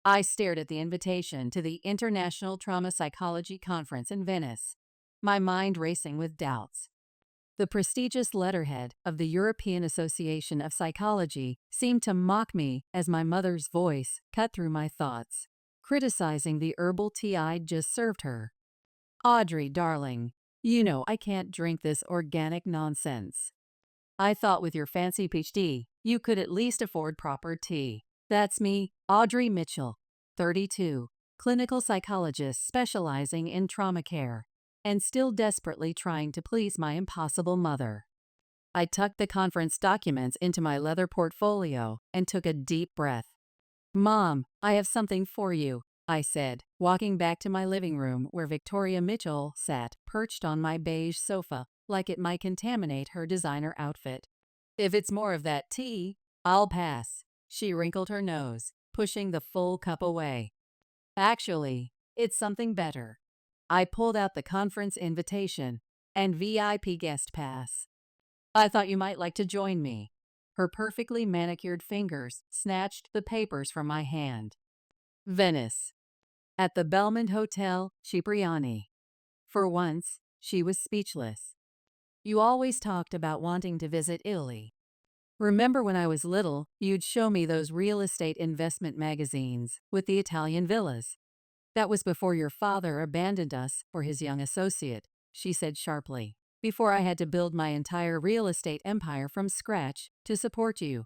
I stared at the invitation to the International Trauma Psychology Conference in Venice, my mind racing with doubts. The prestigious letterhead of the European Association of Psychology seemed to mock me as my mother's voice cut through my thoughts, criticizing the herbal tea I'd just served her. "Audrey, darling, you know I can't drink this organic nonsense. I thought with your fancy PhD, you could at least afford proper tea." That's me, Audrey Mitchell, 32, clinical psychologist specializing in trauma care, and still desperately trying to please my impossible mother. I tucked the conference documents into my leather portfolio and took a deep breath. "Mom, I have something for you," I said, walking back to my living room where Victoria Mitchell sat perched on my beige sofa like it might contaminate her designer outfit. "If it's more of that tea, I'll pass." She wrinkled her nose, pushing the full cup away. "Actually, it's something better." I pulled out the conference invitation and VIP guest pass. "I thought you might like to join me." Her perfectly manicured fingers snatched the papers from my hand. Venice. At the Belmond Hotel, Cipriani. For once, she was speechless. "You always talked about wanting to visit Italy. Remember when I was little, you'd show me those real estate investment magazines with the Italian villas. That was before your father abandoned us for his young associate," she said sharply, "before I had to build my entire real estate empire from scratch to support you."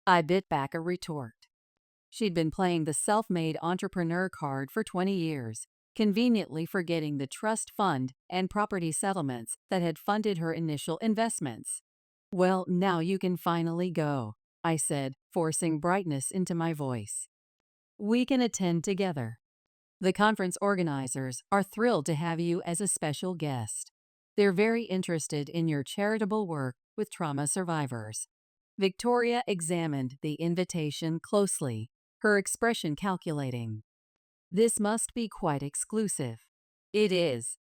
I bit back a retort. She'd been playing the self-made entrepreneur card for 20 years, conveniently forgetting the trust fund and property settlements that had funded her initial investments. "Well, now you can finally go," I said, forcing brightness into my voice. "We can attend together. The conference organizers are thrilled to have you as a special guest. They're very interested in your charitable work with trauma survivors." Victoria examined the invitation closely, her expression calculating. "This must be quite exclusive." "It is.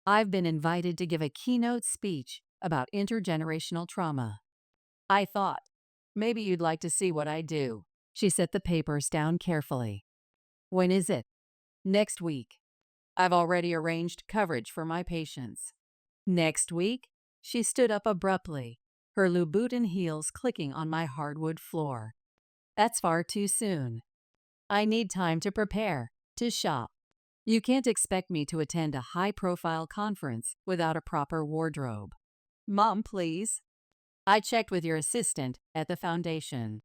I've been invited to give a keynote speech about intergenerational trauma." "I thought maybe you'd like to see what I do." She set the papers down carefully. "When is it?" "Next week. I've already arranged coverage for my patients." "Next week?" She stood up abruptly, her Louboutin heels clicking on my hardwood floor. "That's far too soon. I need time to prepare, to shop. You can't expect me to attend a high-profile conference without a proper wardrobe." "Mom, please." "I checked with your assistant at the foundation.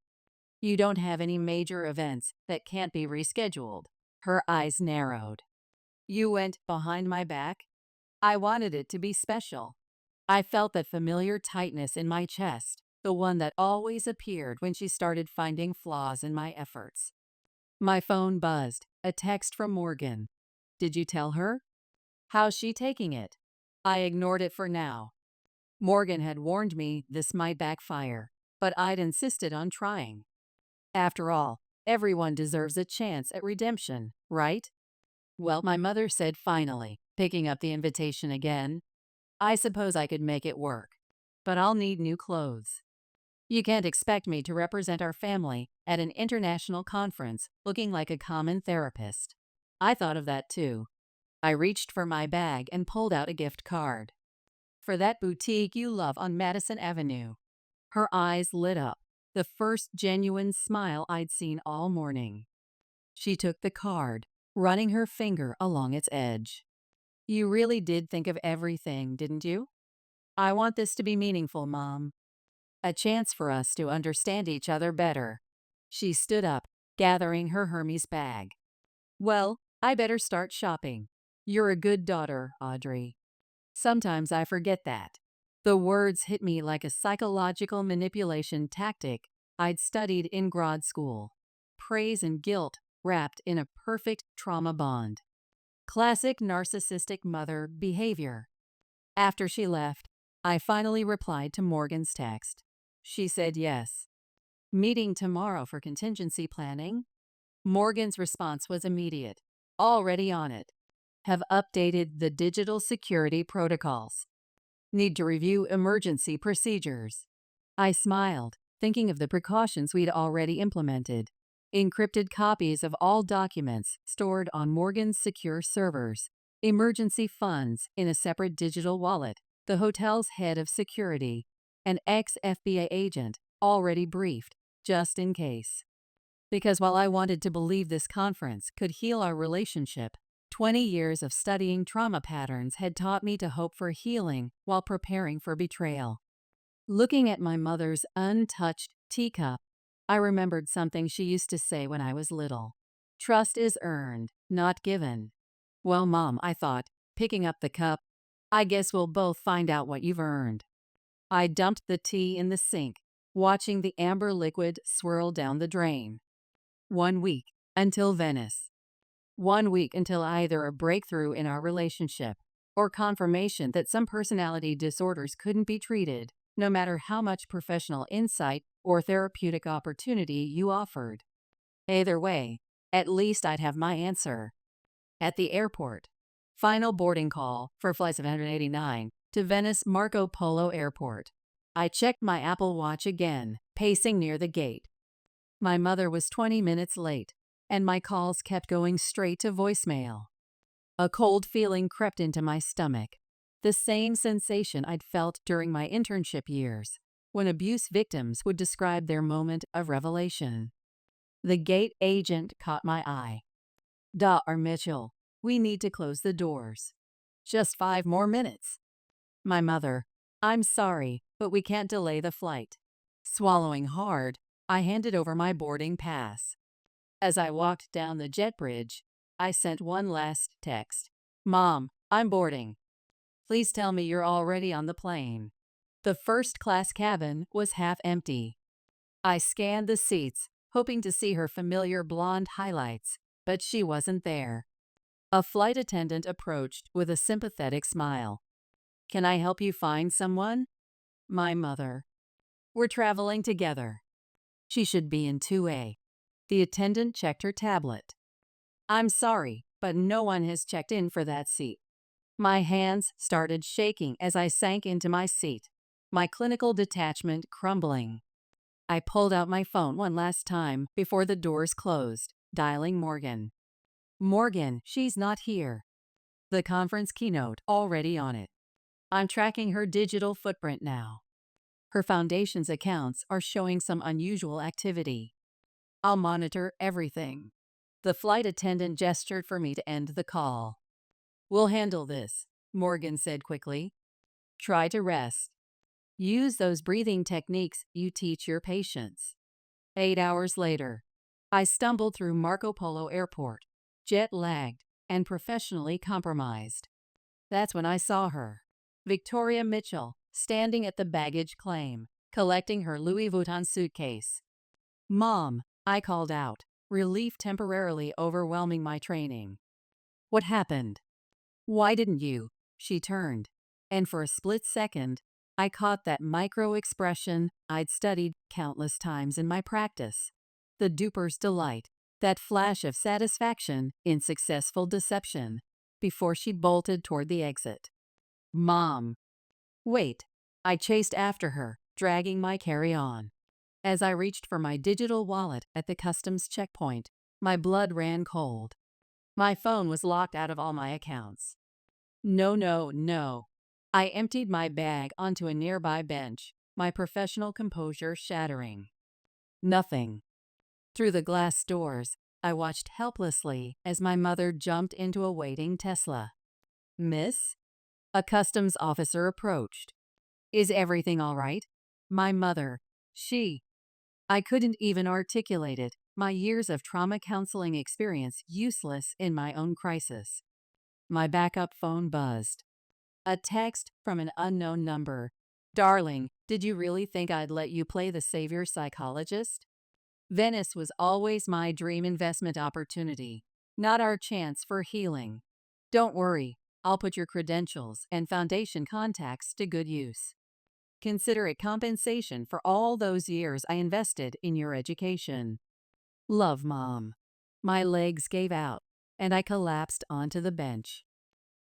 You don't have any major events that can't be rescheduled." Her eyes narrowed. "You went behind my back?" "I wanted it to be special." I felt that familiar tightness in my chest, the one that always appeared when she started finding flaws in my efforts. My phone buzzed, a text from Morgan. "Did you tell her?" "How's she taking it?" I ignored it for now. Morgan had warned me this might backfire, but I'd insisted on trying. After all, everyone deserves a chance at redemption, right? "Well," my mother said finally, picking up the invitation again, "I suppose I could make it work, but I'll need new clothes. You can't expect me to represent our family at an international conference looking like a common therapist." I thought of that too. I reached for my bag and pulled out a gift card. "For that boutique you love on Madison Avenue." Her eyes lit up, the first genuine smile I'd seen all morning. She took the card, running her finger along its edge. "You really did think of everything, didn't you? I want this to be meaningful, Mom. A chance for us to understand each other better." She stood up, gathering her Hermes bag. "Well, I better start shopping. You're a good daughter, Audrey." Sometimes I forget that. The words hit me like a psychological manipulation tactic I'd studied in grad school. Praise and guilt wrapped in a perfect trauma bond. Classic narcissistic mother behavior. After she left, I finally replied to Morgan's text. She said yes. "Meeting tomorrow for contingency planning?" Morgan's response was immediate. "Already on it. Have updated the digital security protocols. Need to review emergency procedures." I smiled, thinking of the precautions we'd already implemented. encrypted copies of all documents stored on Morgan's secure servers, emergency funds in a separate digital wallet, the hotel's head of security, an ex-FBI agent already briefed, just in case. Because while I wanted to believe this conference could heal our relationship, 20 years of studying trauma patterns had taught me to hope for healing while preparing for betrayal. Looking at my mother's untouched teacup, I remembered something she used to say when I was little. Trust is earned, not given. Well, Mom, I thought, picking up the cup, I guess we'll both find out what you've earned. I dumped the tea in the sink, watching the amber liquid swirl down the drain. 1 week until Venice. 1 week until either a breakthrough in our relationship or confirmation that some personality disorders couldn't be treated, no matter how much professional insight or therapeutic opportunity you offered. Either way, at least I'd have my answer. At the airport. Final boarding call for Flight 789 to Venice Marco Polo Airport. I checked my Apple Watch again, pacing near the gate. My mother was 20 minutes late, and my calls kept going straight to voicemail. A cold feeling crept into my stomach, the same sensation I'd felt during my internship years, when abuse victims would describe their moment of revelation. The gate agent caught my eye. Dr. Mitchell, we need to close the doors. Just 5 more minutes. My mother, I'm sorry, but we can't delay the flight. Swallowing hard, I handed over my boarding pass. As I walked down the jet bridge, I sent one last text. Mom, I'm boarding. Please tell me you're already on the plane. The first-class cabin was half empty. I scanned the seats, hoping to see her familiar blonde highlights, but she wasn't there. A flight attendant approached with a sympathetic smile. Can I help you find someone? My mother. We're traveling together. She should be in 2A. The attendant checked her tablet. I'm sorry, but no one has checked in for that seat. My hands started shaking as I sank into my seat, my clinical detachment crumbling. I pulled out my phone one last time before the doors closed, dialing Morgan. Morgan, she's not here. The conference keynote already on it. I'm tracking her digital footprint now. Her foundation's accounts are showing some unusual activity. I'll monitor everything. The flight attendant gestured for me to end the call. We'll handle this, Morgan said quickly. Try to rest. Use those breathing techniques you teach your patients. 8 hours later, I stumbled through Marco Polo Airport, jet-lagged and professionally compromised. That's when I saw her, Victoria Mitchell, standing at the baggage claim, collecting her Louis Vuitton suitcase. Mom, I called out, relief temporarily overwhelming my training. What happened? Why didn't you? She turned, and for a split second, I caught that micro-expression I'd studied countless times in my practice. The duper's delight, that flash of satisfaction in successful deception, before she bolted toward the exit. Mom. Wait. I chased after her, dragging my carry-on. As I reached for my digital wallet at the customs checkpoint, my blood ran cold. My phone was locked out of all my accounts. No. I emptied my bag onto a nearby bench, my professional composure shattering. Nothing. Through the glass doors, I watched helplessly as my mother jumped into a waiting Tesla. Miss? A customs officer approached. Is everything all right? My mother. I couldn't even articulate it, my years of trauma counseling experience useless in my own crisis. My backup phone buzzed. A text from an unknown number. Darling, did you really think I'd let you play the savior psychologist? Venice was always my dream investment opportunity, not our chance for healing. Don't worry, I'll put your credentials and foundation contacts to good use. Consider it compensation for all those years I invested in your education. Love, Mom. My legs gave out, and I collapsed onto the bench.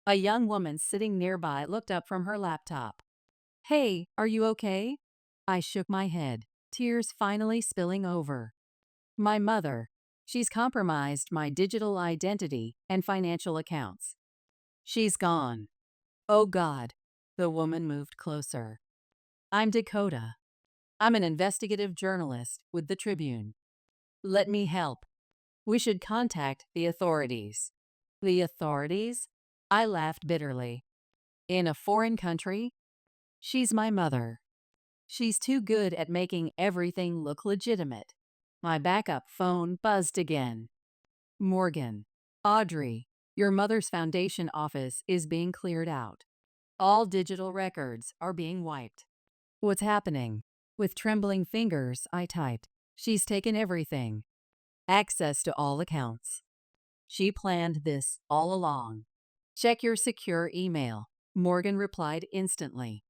A young woman sitting nearby looked up from her laptop. Hey, are you okay? I shook my head, tears finally spilling over. My mother, She's compromised my digital identity and financial accounts. She's gone. Oh God. The woman moved closer. I'm Dakota. I'm an investigative journalist with the Tribune. Let me help. We should contact the authorities. The authorities? I laughed bitterly. In a foreign country? She's my mother. She's too good at making everything look legitimate. My backup phone buzzed again. Morgan. Audrey, your mother's foundation office is being cleared out. All digital records are being wiped. What's happening? With trembling fingers, I typed. She's taken everything. Access to all accounts. She planned this all along. Check your secure email. Morgan replied instantly.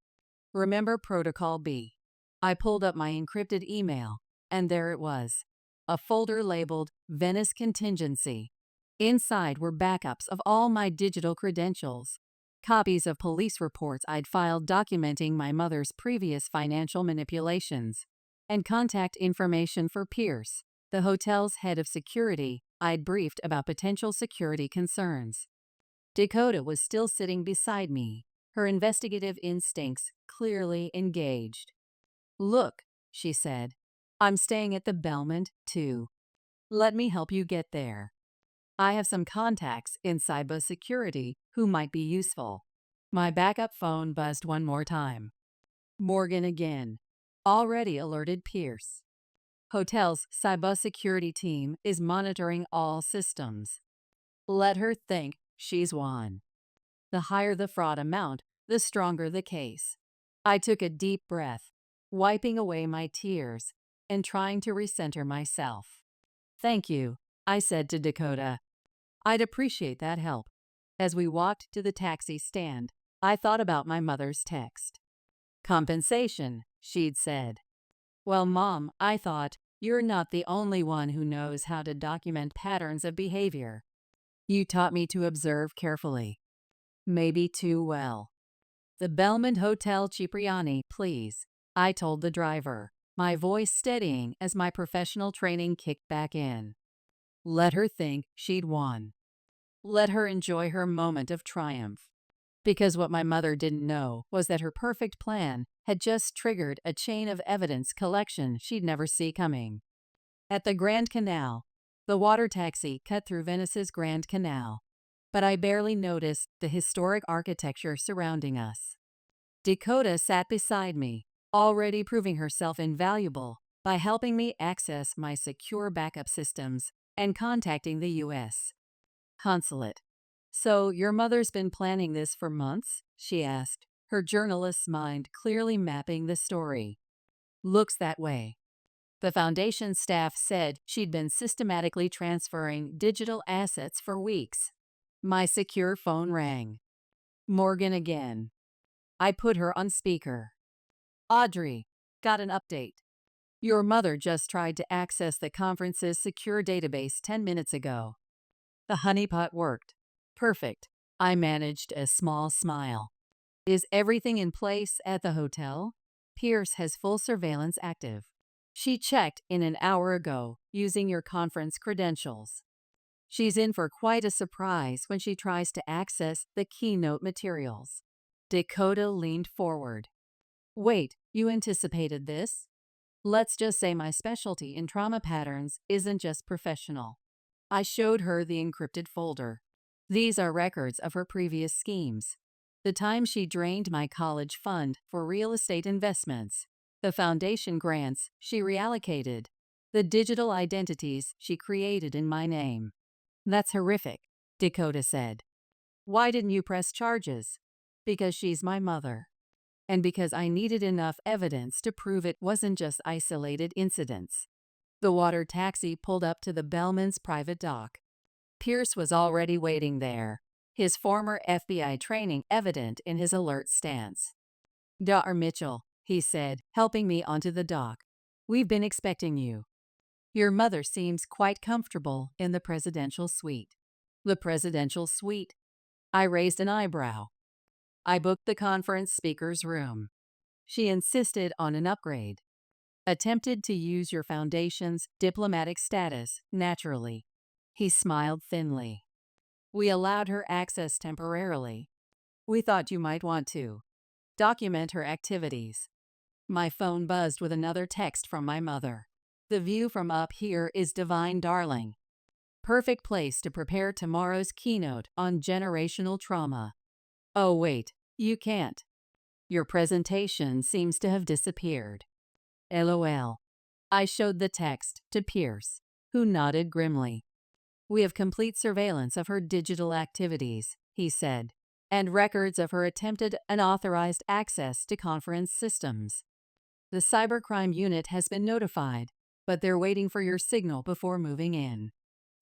Remember Protocol B. I pulled up my encrypted email, and there it was. A folder labeled Venice Contingency. Inside were backups of all my digital credentials, copies of police reports I'd filed documenting my mother's previous financial manipulations, and contact information for Pierce, the hotel's head of security I'd briefed about potential security concerns. Dakota was still sitting beside me, her investigative instincts clearly engaged. Look, she said, I'm staying at the Belmont, too. Let me help you get there. I have some contacts in cybersecurity who might be useful. My backup phone buzzed one more time. Morgan again. Already alerted Pierce. Hotel's cybersecurity team is monitoring all systems. Let her think she's won. The higher the fraud amount, the stronger the case. I took a deep breath, wiping away my tears and trying to recenter myself. Thank you, I said to Dakota. I'd appreciate that help. As we walked to the taxi stand, I thought about my mother's text. Compensation, she'd said. Well, Mom, I thought, you're not the only one who knows how to document patterns of behavior. You taught me to observe carefully. Maybe too well. The Belmont Hotel Cipriani, please, I told the driver, my voice steadying as my professional training kicked back in. Let her think she'd won. Let her enjoy her moment of triumph. Because what my mother didn't know was that her perfect plan had just triggered a chain of evidence collection she'd never see coming. At the Grand Canal, the water taxi cut through Venice's Grand Canal, but I barely noticed the historic architecture surrounding us. Dakota sat beside me, already proving herself invaluable by helping me access my secure backup systems and contacting the U.S. consulate. So, your mother's been planning this for months? She asked, her journalist's mind clearly mapping the story. Looks that way. The foundation staff said she'd been systematically transferring digital assets for weeks. My secure phone rang. Morgan again. I put her on speaker. Audrey, got an update. Your mother just tried to access the conference's secure database 10 minutes ago. The honeypot worked. Perfect. I managed a small smile. Is everything in place at the hotel? Pierce has full surveillance active. She checked in an hour ago using your conference credentials. She's in for quite a surprise when she tries to access the keynote materials. Dakota leaned forward. Wait, you anticipated this? Let's just say my specialty in trauma patterns isn't just professional. I showed her the encrypted folder. These are records of her previous schemes. The time she drained my college fund for real estate investments, the foundation grants she reallocated, the digital identities she created in my name. That's horrific, Dakota said. Why didn't you press charges? Because she's my mother. And because I needed enough evidence to prove it wasn't just isolated incidents. The water taxi pulled up to the Bellman's private dock. Pierce was already waiting there, his former FBI training evident in his alert stance. Dr. Mitchell, he said, helping me onto the dock. We've been expecting you. Your mother seems quite comfortable in the presidential suite. The presidential suite? I raised an eyebrow. I booked the conference speaker's room. She insisted on an upgrade. Attempted to use your foundation's diplomatic status naturally. He smiled thinly. We allowed her access temporarily. We thought you might want to document her activities. My phone buzzed with another text from my mother. The view from up here is divine, darling. Perfect place to prepare tomorrow's keynote on generational trauma. Oh, wait, you can't. Your presentation seems to have disappeared. LOL. I showed the text to Pierce, who nodded grimly. We have complete surveillance of her digital activities, he said, and records of her attempted unauthorized access to conference systems. The cybercrime unit has been notified, but they're waiting for your signal before moving in.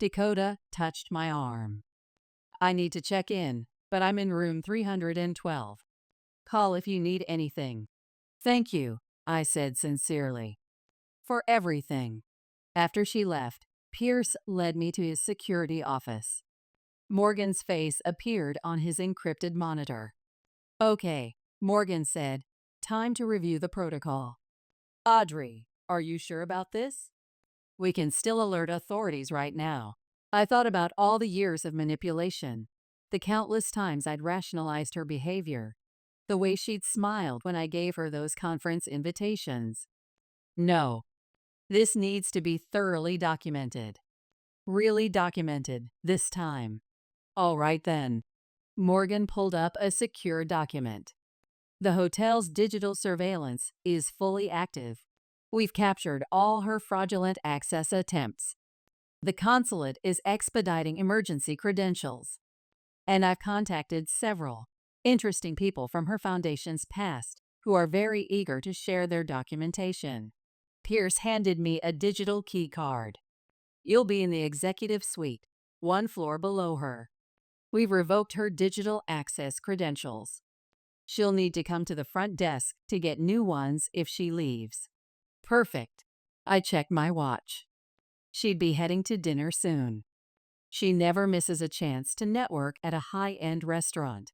Dakota touched my arm. I need to check in, but I'm in room 312. Call if you need anything. Thank you, I said sincerely. For everything. After she left, Pierce led me to his security office. Morgan's face appeared on his encrypted monitor. Okay, Morgan said. Time to review the protocol. Audrey, are you sure about this? We can still alert authorities right now. I thought about all the years of manipulation, the countless times I'd rationalized her behavior, the way she'd smiled when I gave her those conference invitations. No, this needs to be thoroughly documented. Really documented, this time. All right then. Morgan pulled up a secure document. The hotel's digital surveillance is fully active. We've captured all her fraudulent access attempts. The consulate is expediting emergency credentials. And I've contacted several interesting people from her foundation's past who are very eager to share their documentation. Pierce handed me a digital key card. You'll be in the executive suite, one floor below her. We've revoked her digital access credentials. She'll need to come to the front desk to get new ones if she leaves. Perfect. I checked my watch. She'd be heading to dinner soon. She never misses a chance to network at a high-end restaurant.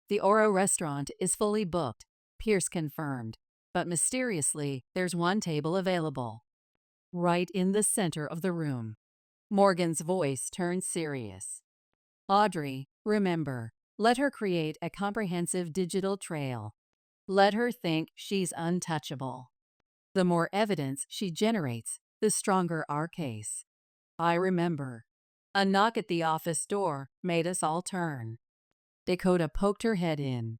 The Oro restaurant is fully booked, Pierce confirmed, but mysteriously, there's one table available. Right in the center of the room. Morgan's voice turned serious. Audrey, remember, let her create a comprehensive digital trail. Let her think she's untouchable. The more evidence she generates, the stronger our case. I remember. A knock at the office door made us all turn. Dakota poked her head in.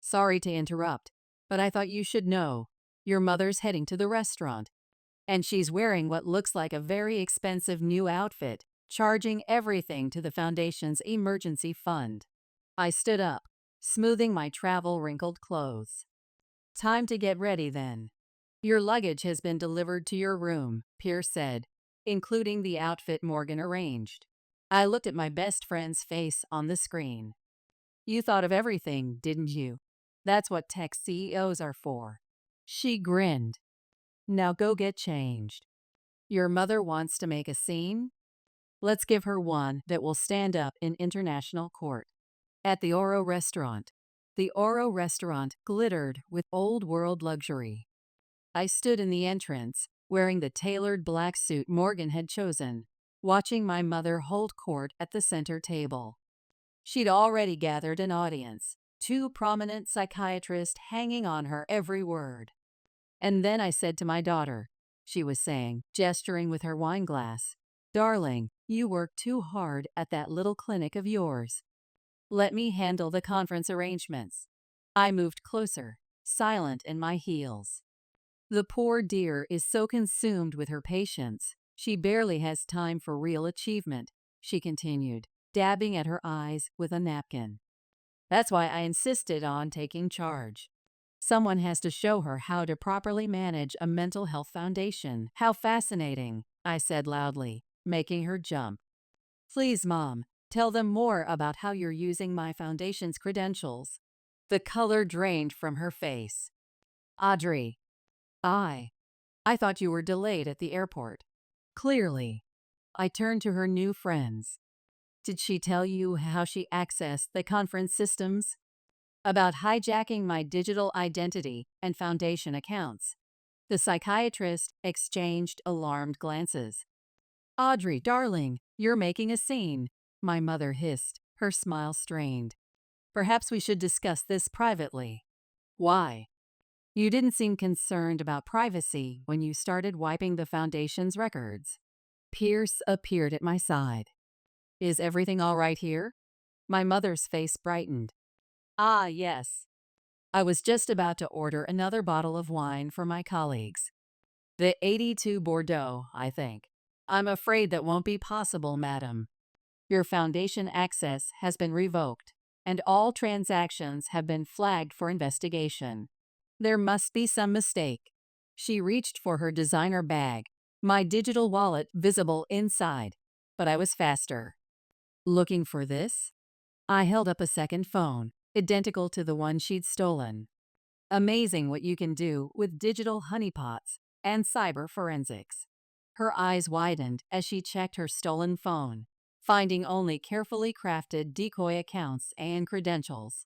Sorry to interrupt, but I thought you should know. Your mother's heading to the restaurant. And she's wearing what looks like a very expensive new outfit, charging everything to the foundation's emergency fund. I stood up, smoothing my travel-wrinkled clothes. Time to get ready then. Your luggage has been delivered to your room, Pierce said, including the outfit Morgan arranged. I looked at my best friend's face on the screen. You thought of everything, didn't you? That's what tech CEOs are for. She grinned. Now go get changed. Your mother wants to make a scene? Let's give her one that will stand up in international court. At the Oro restaurant. The Oro restaurant glittered with old-world luxury. I stood in the entrance, wearing the tailored black suit Morgan had chosen, watching my mother hold court at the center table. She'd already gathered an audience, 2 prominent psychiatrists hanging on her every word. And then I said to my daughter, she was saying, gesturing with her wine glass, Darling, you work too hard at that little clinic of yours. Let me handle the conference arrangements. I moved closer, silent in my heels. The poor dear is so consumed with her patients, she barely has time for real achievement, she continued, dabbing at her eyes with a napkin. That's why I insisted on taking charge. Someone has to show her how to properly manage a mental health foundation. How fascinating, I said loudly, making her jump. Please, Mom, tell them more about how you're using my foundation's credentials. The color drained from her face. Audrey. I thought you were delayed at the airport. Clearly. I turned to her new friends. Did she tell you how she accessed the conference systems? About hijacking my digital identity and foundation accounts. The psychiatrist exchanged alarmed glances. Audrey, darling, you're making a scene, my mother hissed, her smile strained. Perhaps we should discuss this privately. Why? You didn't seem concerned about privacy when you started wiping the Foundation's records. Pierce appeared at my side. Is everything all right here? My mother's face brightened. Ah, yes. I was just about to order another bottle of wine for my colleagues. The 82 Bordeaux, I think. I'm afraid that won't be possible, madam. Your Foundation access has been revoked, and all transactions have been flagged for investigation. There must be some mistake. She reached for her designer bag, my digital wallet visible inside, but I was faster. Looking for this? I held up a second phone, identical to the one she'd stolen. Amazing what you can do with digital honeypots and cyber forensics. Her eyes widened as she checked her stolen phone, finding only carefully crafted decoy accounts and credentials.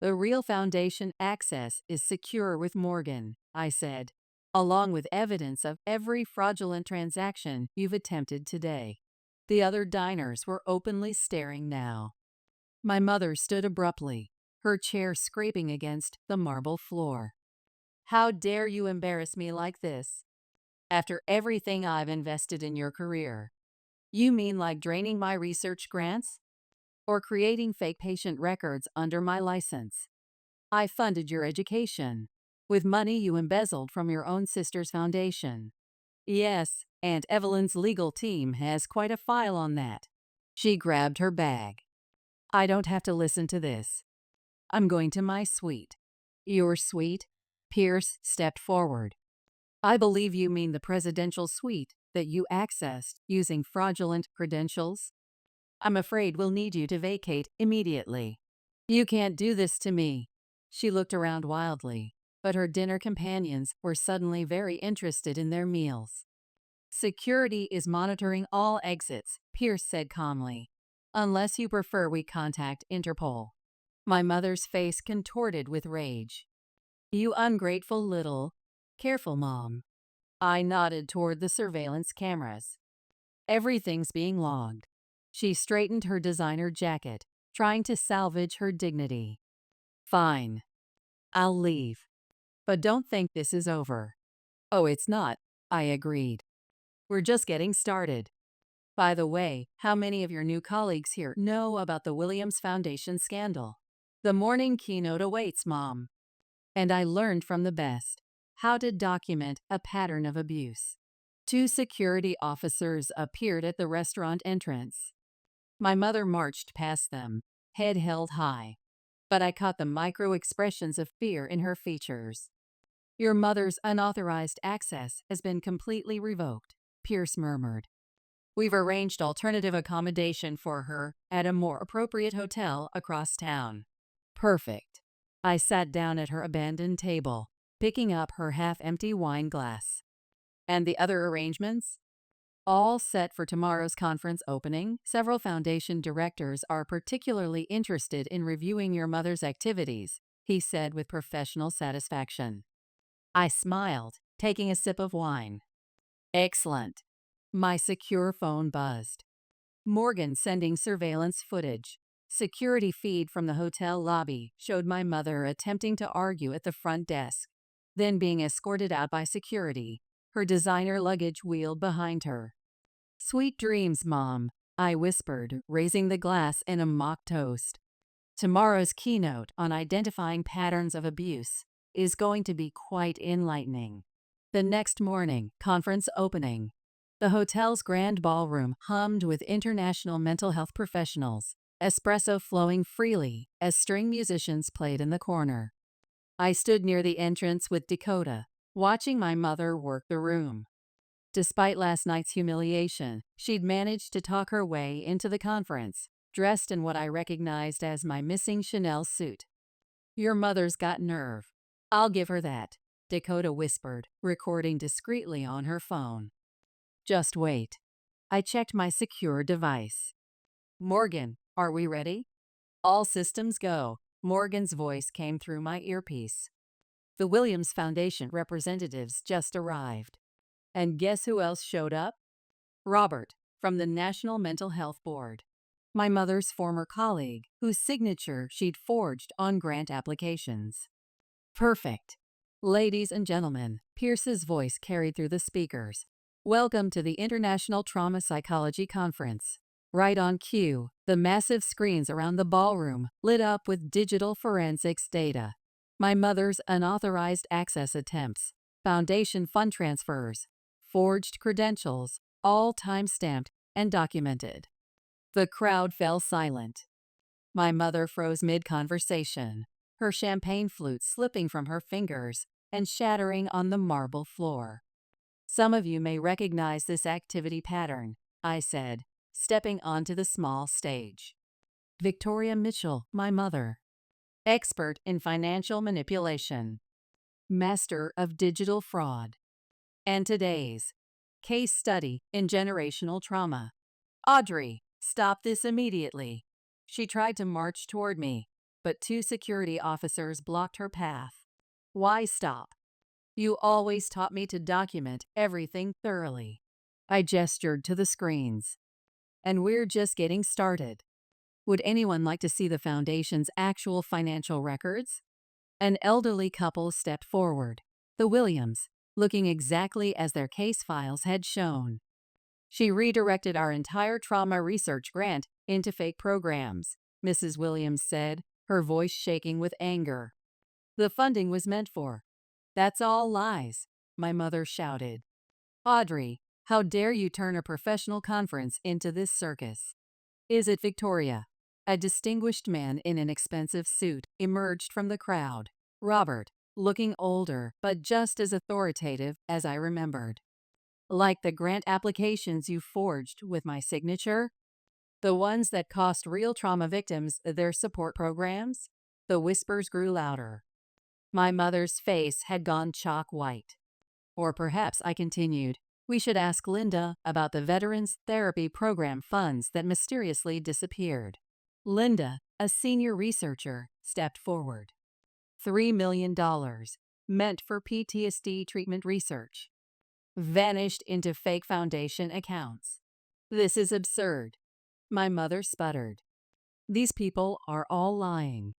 The real Foundation access is secure with Morgan, I said, along with evidence of every fraudulent transaction you've attempted today. The other diners were openly staring now. My mother stood abruptly, her chair scraping against the marble floor. How dare you embarrass me like this? After everything I've invested in your career. You mean like draining my research grants? Or creating fake patient records under my license? I funded your education, with money you embezzled from your own sister's foundation. Yes, Aunt Evelyn's legal team has quite a file on that. She grabbed her bag. I don't have to listen to this. I'm going to my suite. Your suite? Pierce stepped forward. I believe you mean the presidential suite that you accessed using fraudulent credentials. I'm afraid we'll need you to vacate immediately. You can't do this to me. She looked around wildly, but her dinner companions were suddenly very interested in their meals. Security is monitoring all exits, Pierce said calmly, unless you prefer we contact Interpol. My mother's face contorted with rage. You ungrateful little... Careful, Mom. I nodded toward the surveillance cameras. Everything's being logged. She straightened her designer jacket, trying to salvage her dignity. Fine. I'll leave. But don't think this is over. Oh, it's not, I agreed. We're just getting started. By the way, how many of your new colleagues here know about the Williams Foundation scandal? The morning keynote awaits, Mom. And I learned from the best how to document a pattern of abuse. 2 security officers appeared at the restaurant entrance. My mother marched past them, head held high, but I caught the micro expressions of fear in her features. Your mother's unauthorized access has been completely revoked, Pierce murmured. We've arranged alternative accommodation for her at a more appropriate hotel across town. Perfect. I sat down at her abandoned table, picking up her half-empty wine glass. And the other arrangements? All set for tomorrow's conference opening. Several Foundation directors are particularly interested in reviewing your mother's activities, he said with professional satisfaction. I smiled, taking a sip of wine. Excellent. My secure phone buzzed. Morgan sending surveillance footage. Security feed from the hotel lobby showed my mother attempting to argue at the front desk, then being escorted out by security, her designer luggage wheeled behind her. Sweet dreams, Mom, I whispered, raising the glass in a mock toast. Tomorrow's keynote on identifying patterns of abuse is going to be quite enlightening. The next morning, conference opening. The hotel's grand ballroom hummed with international mental health professionals, espresso flowing freely as string musicians played in the corner. I stood near the entrance with Dakota, watching my mother work the room. Despite last night's humiliation, she'd managed to talk her way into the conference, dressed in what I recognized as my missing Chanel suit. Your mother's got nerve. I'll give her that, Dakota whispered, recording discreetly on her phone. Just wait. I checked my secure device. Morgan, are we ready? All systems go. Morgan's voice came through my earpiece. The Williams Foundation representatives just arrived. And guess who else showed up? Robert, from the National Mental Health Board. My mother's former colleague, whose signature she'd forged on grant applications. Perfect. Ladies and gentlemen, Pierce's voice carried through the speakers. Welcome to the International Trauma Psychology Conference. Right on cue, the massive screens around the ballroom lit up with digital forensics data. My mother's unauthorized access attempts, foundation fund transfers, forged credentials, all time-stamped and documented. The crowd fell silent. My mother froze mid-conversation, her champagne flute slipping from her fingers and shattering on the marble floor. Some of you may recognize this activity pattern, I said, stepping onto the small stage. Victoria Mitchell, my mother. Expert in financial manipulation. Master of digital fraud. And today's case study in generational trauma. Audrey, stop this immediately. She tried to march toward me, but 2 security officers blocked her path. Why stop? You always taught me to document everything thoroughly. I gestured to the screens. And we're just getting started. Would anyone like to see the Foundation's actual financial records? An elderly couple stepped forward, the Williams, looking exactly as their case files had shown. She redirected our entire trauma research grant into fake programs, Mrs. Williams said, her voice shaking with anger. The funding was meant for. That's all lies, my mother shouted. Audrey, how dare you turn a professional conference into this circus? Is it Victoria? A distinguished man in an expensive suit emerged from the crowd. Robert, looking older but just as authoritative as I remembered. Like the grant applications you forged with my signature? The ones that cost real trauma victims their support programs? The whispers grew louder. My mother's face had gone chalk white. Or perhaps, I continued, we should ask Linda about the Veterans Therapy Program funds that mysteriously disappeared. Linda, a senior researcher, stepped forward. $3 million, meant for PTSD treatment research, vanished into fake foundation accounts. This is absurd. My mother sputtered. These people are all lying.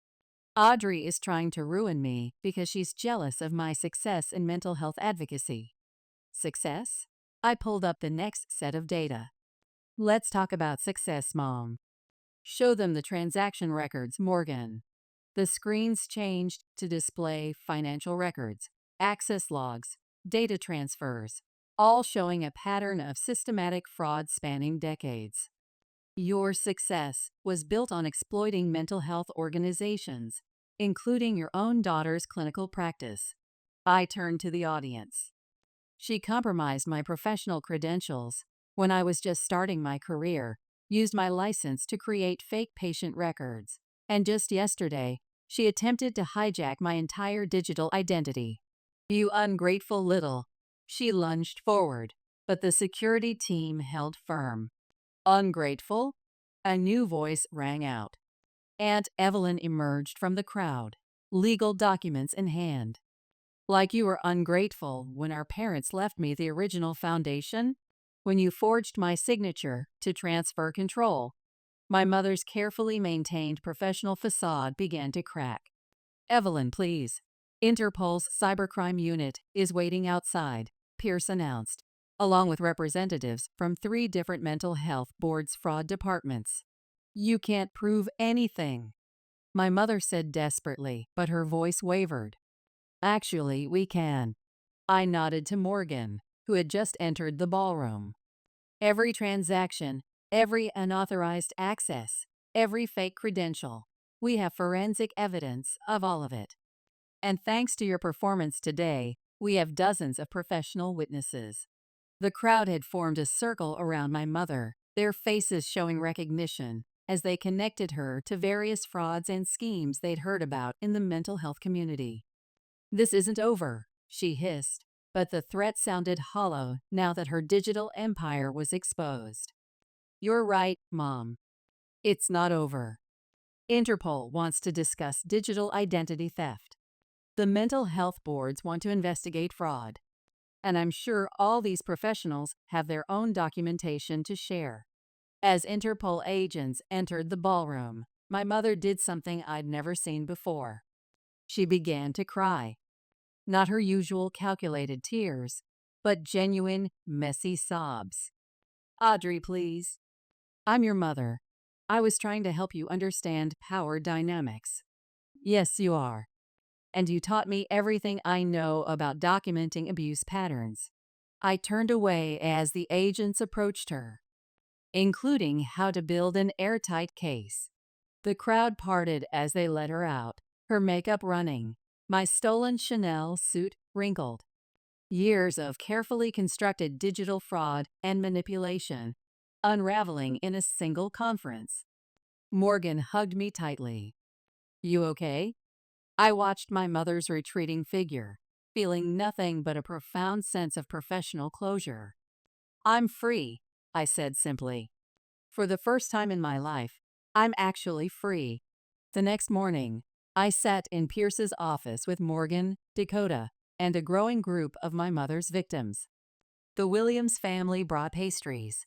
Audrey is trying to ruin me because she's jealous of my success in mental health advocacy. Success? I pulled up the next set of data. Let's talk about success, Mom. Show them the transaction records, Morgan. The screens changed to display financial records, access logs, data transfers, all showing a pattern of systematic fraud spanning decades. Your success was built on exploiting mental health organizations, including your own daughter's clinical practice. I turned to the audience. She compromised my professional credentials when I was just starting my career, used my license to create fake patient records, and just yesterday, she attempted to hijack my entire digital identity. You ungrateful little. She lunged forward, but the security team held firm. Ungrateful? A new voice rang out. Aunt Evelyn emerged from the crowd, legal documents in hand. Like you were ungrateful when our parents left me the original foundation? When you forged my signature to transfer control? My mother's carefully maintained professional facade began to crack. Evelyn, please. Interpol's cybercrime unit is waiting outside, Pierce announced, along with representatives from 3 different mental health boards' fraud departments. You can't prove anything, my mother said desperately, but her voice wavered. Actually, we can. I nodded to Morgan, who had just entered the ballroom. Every transaction, every unauthorized access, every fake credential. We have forensic evidence of all of it. And thanks to your performance today, we have dozens of professional witnesses. The crowd had formed a circle around my mother, their faces showing recognition as they connected her to various frauds and schemes they'd heard about in the mental health community. This isn't over, she hissed, but the threat sounded hollow now that her digital empire was exposed. You're right, Mom. It's not over. Interpol wants to discuss digital identity theft. The mental health boards want to investigate fraud, and I'm sure all these professionals have their own documentation to share. As Interpol agents entered the ballroom, my mother did something I'd never seen before. She began to cry. Not her usual calculated tears, but genuine, messy sobs. "Audrey, please. I'm your mother. I was trying to help you understand power dynamics." "Yes, you are. And you taught me everything I know about documenting abuse patterns." I turned away as the agents approached her, including how to build an airtight case. The crowd parted as they let her out, her makeup running, my stolen Chanel suit wrinkled. Years of carefully constructed digital fraud and manipulation, unraveling in a single conference. Morgan hugged me tightly. "You okay?" I watched my mother's retreating figure, feeling nothing but a profound sense of professional closure. "I'm free," I said simply. For the first time in my life, I'm actually free. The next morning, I sat in Pierce's office with Morgan, Dakota, and a growing group of my mother's victims. The Williams family brought pastries.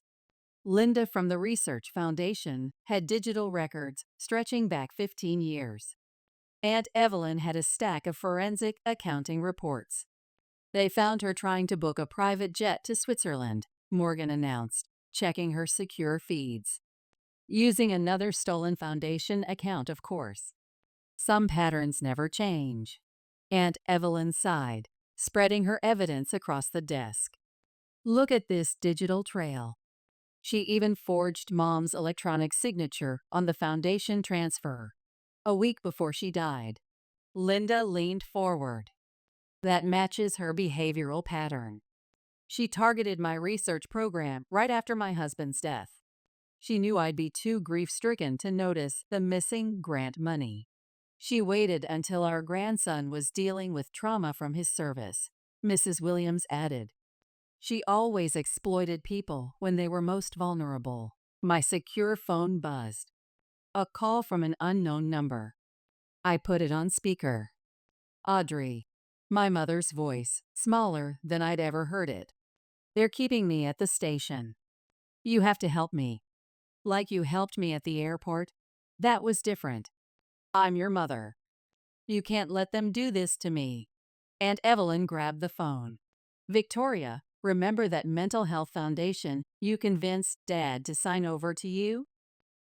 Linda from the Research Foundation had digital records stretching back 15 years. Aunt Evelyn had a stack of forensic accounting reports. "They found her trying to book a private jet to Switzerland," Morgan announced, checking her secure feeds. "Using another stolen foundation account, of course. Some patterns never change." Aunt Evelyn sighed, spreading her evidence across the desk. "Look at this digital trail." She even forged Mom's electronic signature on the foundation transfer, a week before she died. Linda leaned forward. "That matches her behavioral pattern. She targeted my research program right after my husband's death. She knew I'd be too grief-stricken to notice the missing grant money. She waited until our grandson was dealing with trauma from his service," Mrs. Williams added. "She always exploited people when they were most vulnerable." My secure phone buzzed. A call from an unknown number. I put it on speaker. "Audrey." My mother's voice, smaller than I'd ever heard it. "They're keeping me at the station. You have to help me. Like you helped me at the airport. That was different. I'm your mother. You can't let them do this to me." Aunt Evelyn grabbed the phone. "Victoria, remember that mental health foundation you convinced Dad to sign over to you?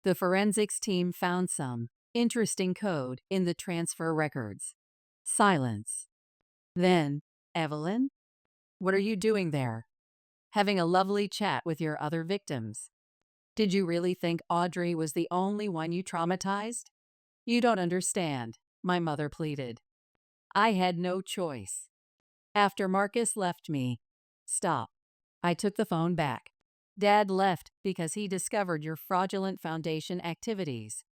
The forensics team found some interesting code in the transfer records." Silence. Then, "Evelyn, what are you doing there?" "Having a lovely chat with your other victims." "Did you really think Audrey was the only one you traumatized?" "You don't understand," my mother pleaded. "I had no choice. After Marcus left me." "Stop." I took the phone back. "Dad left because he discovered your fraudulent foundation activities.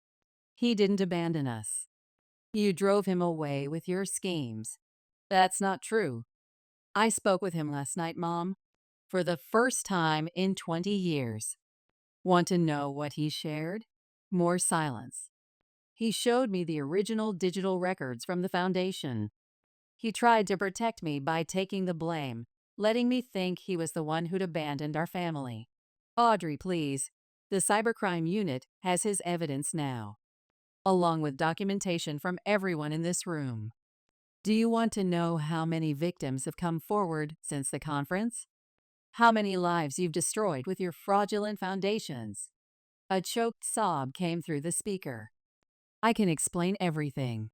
He didn't abandon us. You drove him away with your schemes." "That's not true." "I spoke with him last night, Mom. For the first time in 20 years. Want to know what he shared?" More silence. "He showed me the original digital records from the foundation. He tried to protect me by taking the blame, letting me think he was the one who'd abandoned our family." "Audrey, please. The cybercrime unit has his evidence now, along with documentation from everyone in this room. Do you want to know how many victims have come forward since the conference? How many lives you've destroyed with your fraudulent foundations?" A choked sob came through the speaker. "I can explain everything.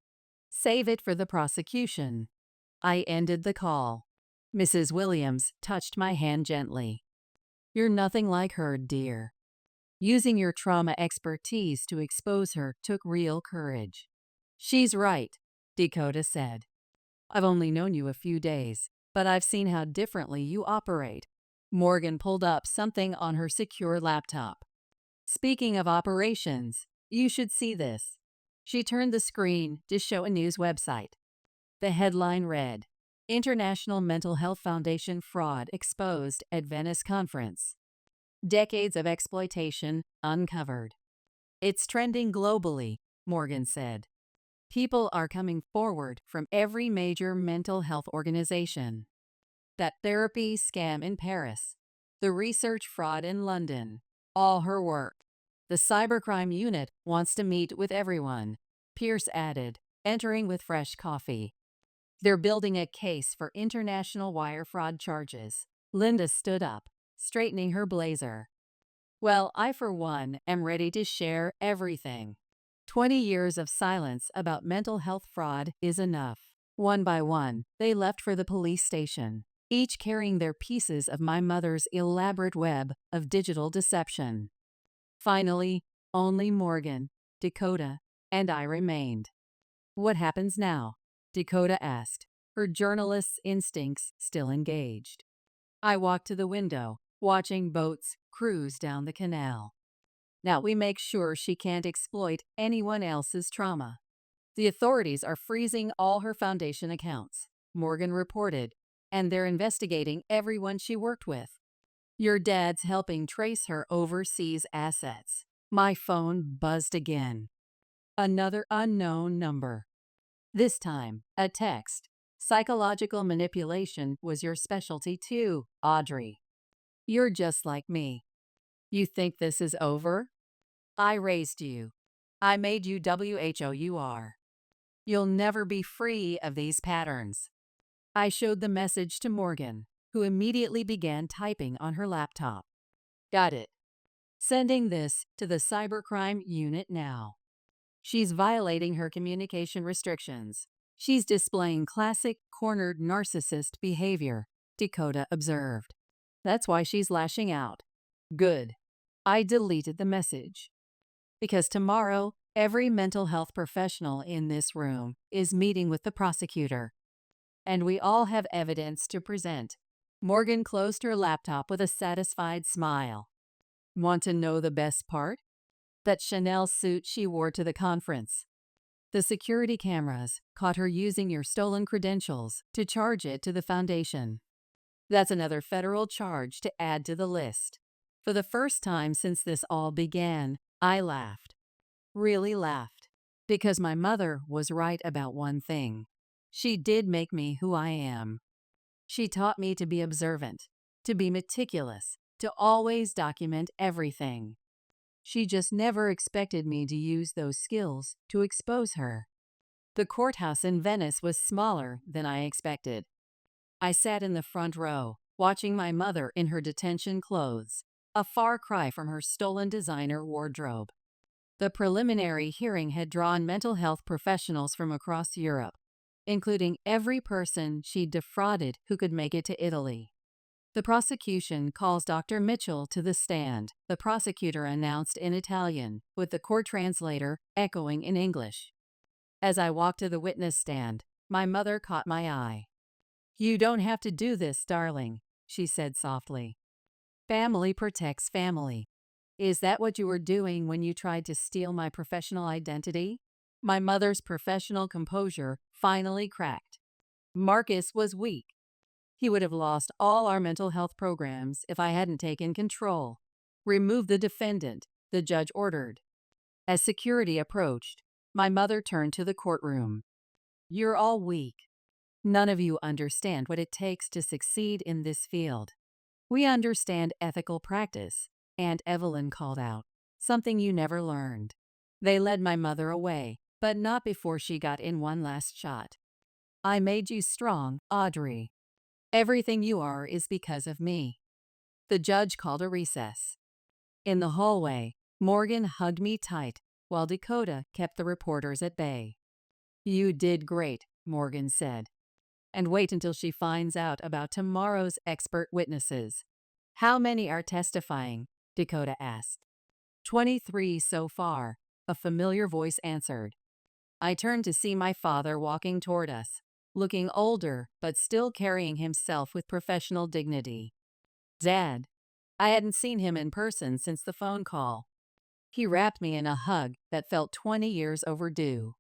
Save it for the prosecution." I ended the call. Mrs. Williams touched my hand gently. "You're nothing like her, dear. Using your trauma expertise to expose her took real courage." "She's right," Dakota said. "I've only known you a few days, but I've seen how differently you operate." Morgan pulled up something on her secure laptop. "Speaking of operations, you should see this." She turned the screen to show a news website. The headline read, "International Mental Health Foundation Fraud Exposed at Venice Conference. Decades of Exploitation Uncovered." "It's trending globally," Morgan said. People are coming forward from every major mental health organization. That therapy scam in Paris, the research fraud in London, all her work. The cybercrime unit wants to meet with everyone, Pierce added, entering with fresh coffee. They're building a case for international wire fraud charges. Linda stood up, straightening her blazer. Well, I for one am ready to share everything. 20 years of silence about mental health fraud is enough. One by one, they left for the police station, each carrying their pieces of my mother's elaborate web of digital deception. Finally, only Morgan, Dakota, and I remained. What happens now? Dakota asked, her journalist's instincts still engaged. I walked to the window, watching boats cruise down the canal. Now we make sure she can't exploit anyone else's trauma. The authorities are freezing all her foundation accounts, Morgan reported, and they're investigating everyone she worked with. Your dad's helping trace her overseas assets. My phone buzzed again. Another unknown number. This time, a text. Psychological manipulation was your specialty too, Audrey. You're just like me. You think this is over? I raised you. I made you WHOUR. You'll never be free of these patterns. I showed the message to Morgan, who immediately began typing on her laptop. Got it. Sending this to the cybercrime unit now. She's violating her communication restrictions. She's displaying classic cornered narcissist behavior, Dakota observed. That's why she's lashing out. Good. I deleted the message. Because tomorrow, every mental health professional in this room is meeting with the prosecutor. And we all have evidence to present. Morgan closed her laptop with a satisfied smile. Want to know the best part? That Chanel suit she wore to the conference. The security cameras caught her using your stolen credentials to charge it to the foundation. That's another federal charge to add to the list. For the first time since this all began, I laughed. Really laughed. Because my mother was right about one thing. She did make me who I am. She taught me to be observant, to be meticulous, to always document everything. She just never expected me to use those skills to expose her. The courthouse in Venice was smaller than I expected. I sat in the front row, watching my mother in her detention clothes, a far cry from her stolen designer wardrobe. The preliminary hearing had drawn mental health professionals from across Europe, including every person she'd defrauded who could make it to Italy. The prosecution calls Dr. Mitchell to the stand, the prosecutor announced in Italian, with the court translator echoing in English. As I walked to the witness stand, my mother caught my eye. You don't have to do this, darling, she said softly. Family protects family. Is that what you were doing when you tried to steal my professional identity? My mother's professional composure finally cracked. Marcus was weak. He would have lost all our mental health programs if I hadn't taken control. Remove the defendant, the judge ordered. As security approached, my mother turned to the courtroom. You're all weak. None of you understand what it takes to succeed in this field. We understand ethical practice, Aunt Evelyn called out, something you never learned. They led my mother away, but not before she got in one last shot. I made you strong, Audrey. Everything you are is because of me. The judge called a recess. In the hallway, Morgan hugged me tight, while Dakota kept the reporters at bay. You did great, Morgan said. And wait until she finds out about tomorrow's expert witnesses. How many are testifying? Dakota asked. 23 so far, a familiar voice answered. I turned to see my father walking toward us, looking older but still carrying himself with professional dignity. Dad. I hadn't seen him in person since the phone call. He wrapped me in a hug that felt 20 years overdue.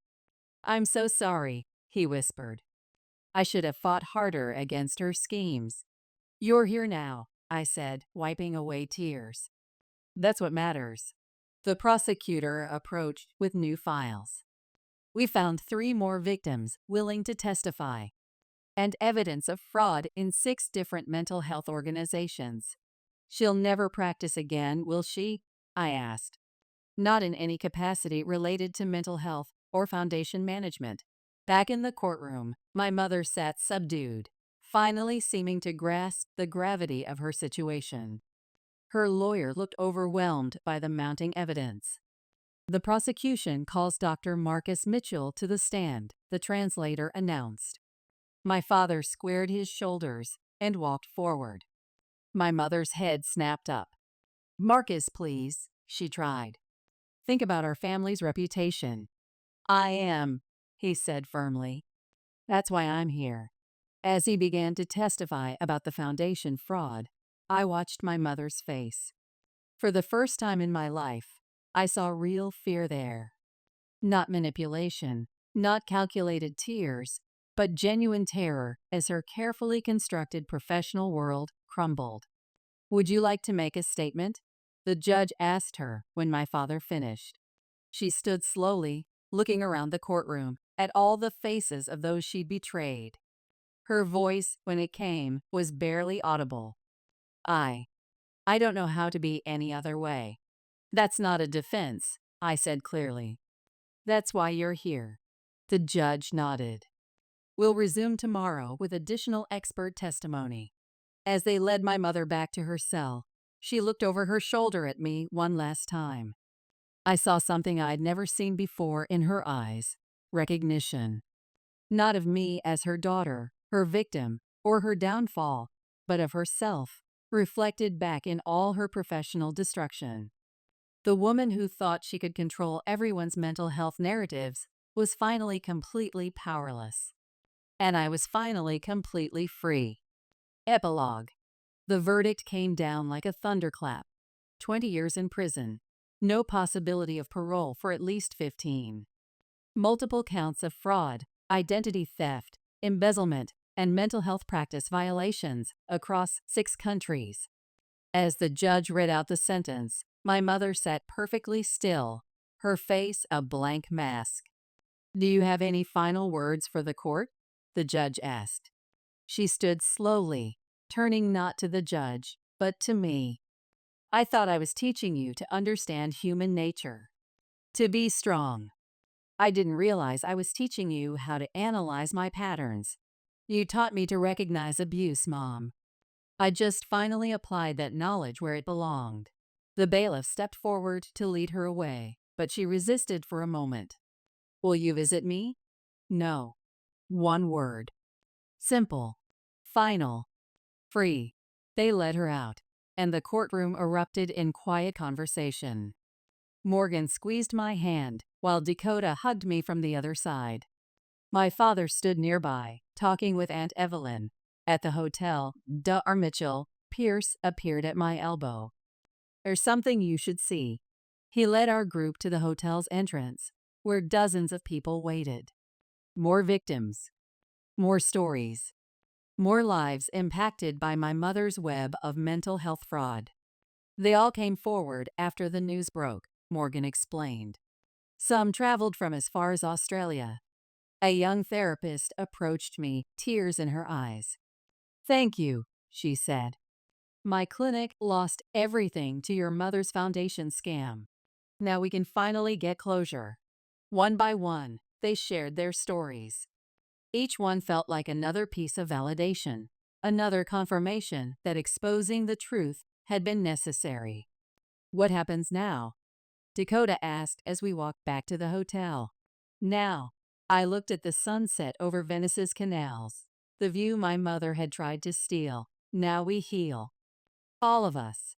I'm so sorry, he whispered. I should have fought harder against her schemes. You're here now, I said, wiping away tears. That's what matters. The prosecutor approached with new files. We found 3 more victims willing to testify, and evidence of fraud in 6 different mental health organizations. She'll never practice again, will she? I asked. Not in any capacity related to mental health or foundation management. Back in the courtroom, my mother sat subdued, finally seeming to grasp the gravity of her situation. Her lawyer looked overwhelmed by the mounting evidence. The prosecution calls Dr. Marcus Mitchell to the stand, the translator announced. My father squared his shoulders and walked forward. My mother's head snapped up. Marcus, please, she tried. Think about our family's reputation. I am, he said firmly. That's why I'm here. As he began to testify about the foundation fraud, I watched my mother's face. For the first time in my life, I saw real fear there. Not manipulation, not calculated tears, but genuine terror as her carefully constructed professional world crumbled. Would you like to make a statement? The judge asked her when my father finished. She stood slowly, looking around the courtroom at all the faces of those she'd betrayed. Her voice, when it came, was barely audible. I don't know how to be any other way. That's not a defense, I said clearly. That's why you're here. The judge nodded. We'll resume tomorrow with additional expert testimony. As they led my mother back to her cell, she looked over her shoulder at me one last time. I saw something I'd never seen before in her eyes: recognition. Not of me as her daughter, her victim, or her downfall, but of herself, reflected back in all her professional destruction. The woman who thought she could control everyone's mental health narratives was finally completely powerless. And I was finally completely free. Epilogue. The verdict came down like a thunderclap. 20 years in prison. No possibility of parole for at least 15. Multiple counts of fraud, identity theft, embezzlement, and mental health practice violations across 6 countries. As the judge read out the sentence, my mother sat perfectly still, her face a blank mask. Do you have any final words for the court? The judge asked. She stood slowly, turning not to the judge, but to me. I thought I was teaching you to understand human nature, to be strong. I didn't realize I was teaching you how to analyze my patterns. You taught me to recognize abuse, Mom. I just finally applied that knowledge where it belonged. The bailiff stepped forward to lead her away, but she resisted for a moment. Will you visit me? No. One word. Simple. Final. Free. They led her out, and the courtroom erupted in quiet conversation. Morgan squeezed my hand, while Dakota hugged me from the other side. My father stood nearby, talking with Aunt Evelyn. At the hotel, Dr. Mitchell Pierce appeared at my elbow. There's something you should see. He led our group to the hotel's entrance, where dozens of people waited. More victims. More stories. More lives impacted by my mother's web of mental health fraud. They all came forward after the news broke, Morgan explained. Some traveled from as far as Australia. A young therapist approached me, tears in her eyes. Thank you, she said. My clinic lost everything to your mother's foundation scam. Now we can finally get closure. One by one, they shared their stories. Each one felt like another piece of validation, another confirmation that exposing the truth had been necessary. What happens now? Dakota asked as we walked back to the hotel. Now, I looked at the sunset over Venice's canals, the view my mother had tried to steal. Now we heal. All of us.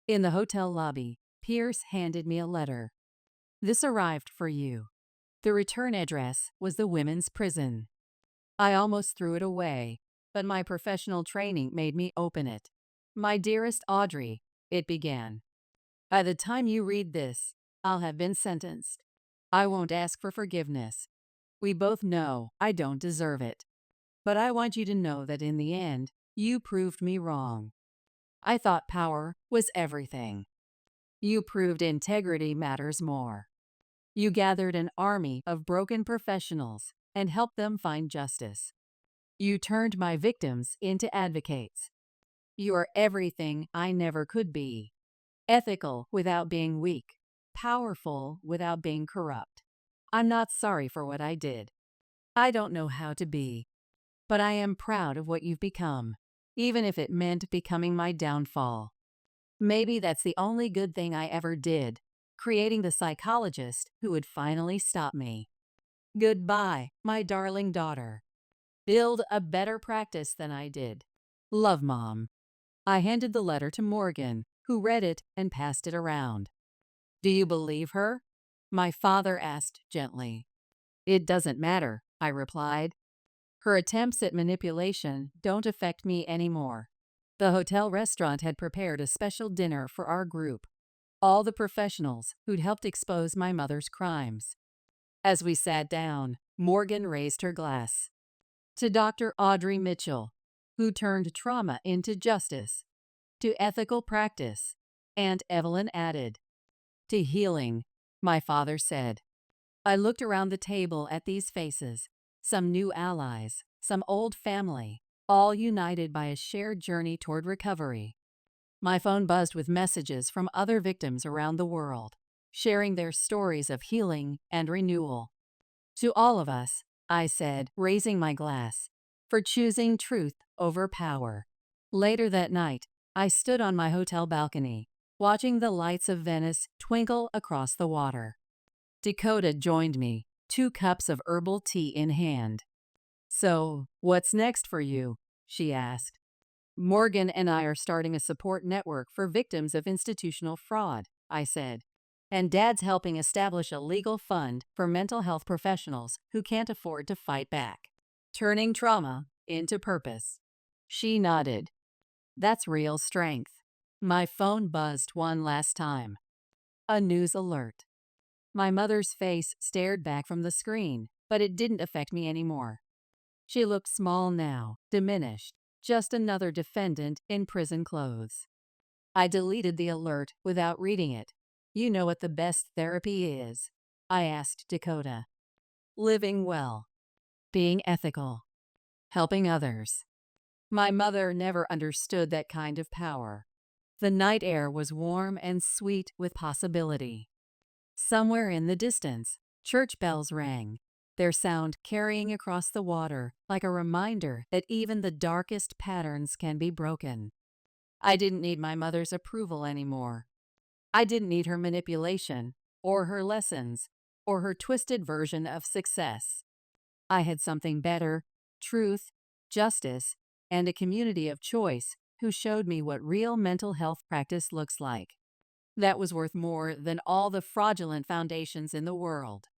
In the hotel lobby, Pierce handed me a letter. This arrived for you. The return address was the women's prison. I almost threw it away, but my professional training made me open it. My dearest Audrey, it began. By the time you read this, I'll have been sentenced. I won't ask for forgiveness. We both know I don't deserve it. But I want you to know that in the end, you proved me wrong. I thought power was everything. You proved integrity matters more. You gathered an army of broken professionals and helped them find justice. You turned my victims into advocates. You are everything I never could be. Ethical without being weak. Powerful without being corrupt. I'm not sorry for what I did. I don't know how to be. But I am proud of what you've become, even if it meant becoming my downfall. Maybe that's the only good thing I ever did, creating the psychologist who would finally stop me. Goodbye, my darling daughter. Build a better practice than I did. Love, Mom. I handed the letter to Morgan, who read it and passed it around. Do you believe her? My father asked gently. It doesn't matter, I replied. Her attempts at manipulation don't affect me anymore. The hotel restaurant had prepared a special dinner for our group, all the professionals who'd helped expose my mother's crimes. As we sat down, Morgan raised her glass. To Dr. Audrey Mitchell, who turned trauma into justice. To ethical practice. And Evelyn added, to healing, my father said. I looked around the table at these faces, some new allies, some old family, all united by a shared journey toward recovery. My phone buzzed with messages from other victims around the world, sharing their stories of healing and renewal. To all of us, I said, raising my glass, for choosing truth over power. Later that night, I stood on my hotel balcony, watching the lights of Venice twinkle across the water. Dakota joined me, 2 cups of herbal tea in hand. So, what's next for you? She asked. Morgan and I are starting a support network for victims of institutional fraud, I said. And Dad's helping establish a legal fund for mental health professionals who can't afford to fight back. Turning trauma into purpose. She nodded. That's real strength. My phone buzzed one last time. A news alert. My mother's face stared back from the screen, but it didn't affect me anymore. She looked small now, diminished, just another defendant in prison clothes. I deleted the alert without reading it. You know what the best therapy is? I asked Dakota. Living well. Being ethical. Helping others. My mother never understood that kind of power. The night air was warm and sweet with possibility. Somewhere in the distance, church bells rang, their sound carrying across the water like a reminder that even the darkest patterns can be broken. I didn't need my mother's approval anymore. I didn't need her manipulation, or her lessons, or her twisted version of success. I had something better, truth, justice, and a community of choice who showed me what real mental health practice looks like. That was worth more than all the fraudulent foundations in the world.